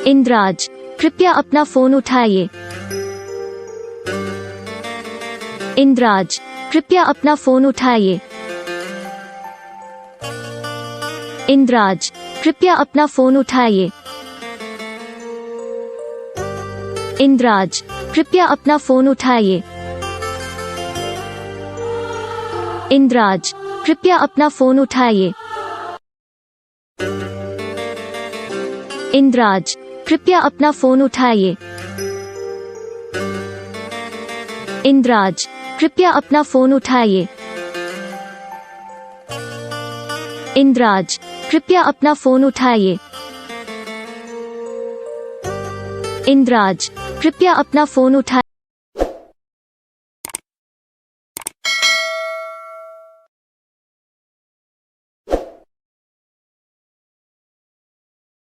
इंद्राज, कृपया अपना फोन उठाइए। इंद्राज, कृपया अपना फोन उठाइए। इंद्राज, कृपया अपना फोन उठाइए। इंद्राज, कृपया अपना फोन उठाइए। इंद्राज, कृपया अपना फोन उठाइए। इंद्राज, कृपया अपना फोन उठाइए। इंद्राज, कृपया अपना फोन उठाइए। इंद्राज, कृपया अपना फोन उठाइए। इंद्राज, कृपया अपना फोन उठाइए।